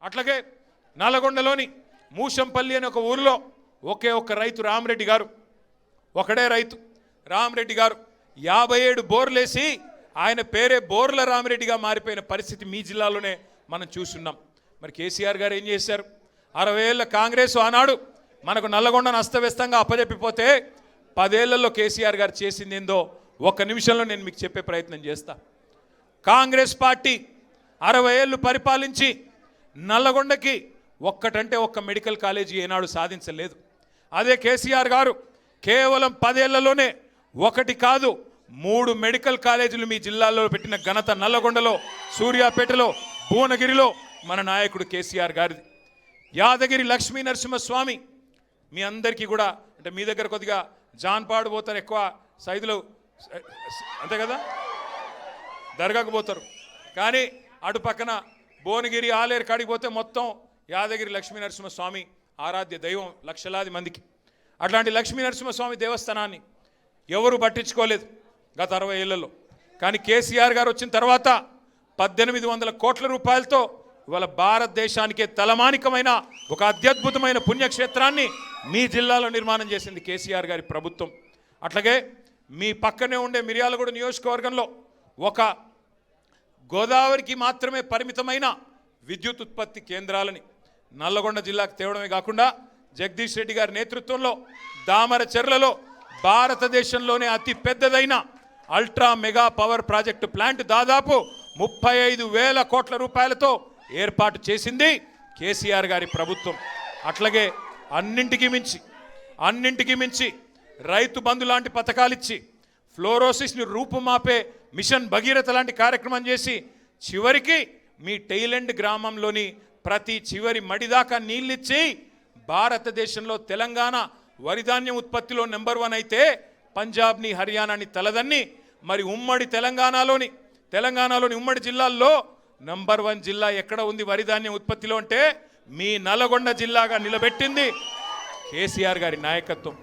అట్లాగే నల్లగొండలోని మూషంపల్లి అనే ఒక ఊరిలో ఒకే ఒక్క రైతు రామరెడ్డి గారు, ఒకడే రైతు రామరెడ్డి గారు 57 బోర్లేసి ఆయన పేరే బోర్ల రామరెడ్డిగా మారిపోయిన పరిస్థితి మీ జిల్లాలోనే మనం చూస్తున్నాం. మరి కేసీఆర్ గారు ఏం చేశారు? 60 ఏళ్ల కాంగ్రెస్ ఆనాడు మనకు నల్లగొండను అస్తవ్యస్తంగా అప్పజెప్పిపోతే 10 ఏళ్లలో కేసీఆర్ గారు చేసింది ఏందో ఒక్క నిమిషంలో నేను మీకు చెప్పే ప్రయత్నం చేస్తా. కాంగ్రెస్ పార్టీ 60 ఏళ్ళు పరిపాలించి నల్లగొండకి ఒక్కటంటే ఒక్క మెడికల్ కాలేజీ ఏనాడు సాధించలేదు. అదే కేసీఆర్ గారు కేవలం 10 ఏళ్లలోనే ఒకటి కాదు 3 మెడికల్ కాలేజీలు మీ జిల్లాలో పెట్టిన ఘనత నల్లగొండలో, సూర్యాపేటలో, భువనగిరిలో మన నాయకుడు కేసీఆర్ గారిది. యాదగిరి లక్ష్మీ నరసింహస్వామి మీ అందరికీ కూడా, అంటే మీ దగ్గర కొద్దిగా జాన్పాడు పోతారు, ఎక్కువ సైదులు అంతే కదా, దర్గాకు పోతారు. కానీ అటు పక్కన భువనగిరి ఆలేరు కాడికి పోతే మొత్తం యాదగిరి లక్ష్మీ నరసింహస్వామి ఆరాధ్య దైవం లక్షలాది మందికి. అట్లాంటి లక్ష్మీ నరసింహస్వామి దేవస్థానాన్ని ఎవరు పట్టించుకోలేదు గత 60 ఏళ్లలో. కానీ కేసీఆర్ గారు వచ్చిన తర్వాత 1800 కోట్ల రూపాయలతో ఇవాళ భారతదేశానికే తలమానికమైన ఒక అత్యద్భుతమైన పుణ్యక్షేత్రాన్ని మీ జిల్లాలో నిర్మాణం చేసింది కేసీఆర్ గారి ప్రభుత్వం. అట్లాగే మీ పక్కనే ఉండే మిర్యాలగూడ నియోజకవర్గంలో ఒక గోదావరికి మాత్రమే పరిమితమైన విద్యుత్ ఉత్పత్తి కేంద్రాలని నల్లగొండ జిల్లాకు తేవడమే కాకుండా జగదీష్ రెడ్డి గారి నేతృత్వంలో దామరచెర్లలో భారతదేశంలోనే అతి పెద్దదైన ultra mega power project plant దాదాపు 35,000 కోట్ల రూపాయలతో ఏర్పాటు చేసింది కేసీఆర్ గారి ప్రభుత్వం. అట్లాగే అన్నింటికి మించి రైతు బంధు లాంటి పథకాలు ఇచ్చి ఫ్లోరోసిస్ని రూపుమాపే మిషన్ భగీరథ లాంటి కార్యక్రమం చేసి చివరికి మీ టైలెండ్ గ్రామంలోని ప్రతి చివరి మడిదాకా నీళ్ళిచ్చి భారతదేశంలో తెలంగాణ వరిధాన్యం ఉత్పత్తిలో నెంబర్ 1 అయితే పంజాబ్ని, హర్యానాని తలదన్ని మరి ఉమ్మడి తెలంగాణలోని ఉమ్మడి జిల్లాల్లో నెంబర్ 1 జిల్లా ఎక్కడ ఉంది వరిధాన్యం ఉత్పత్తిలో అంటే మీ నల్లగొండ జిల్లాగా నిలబెట్టింది కేసీఆర్ గారి నాయకత్వం.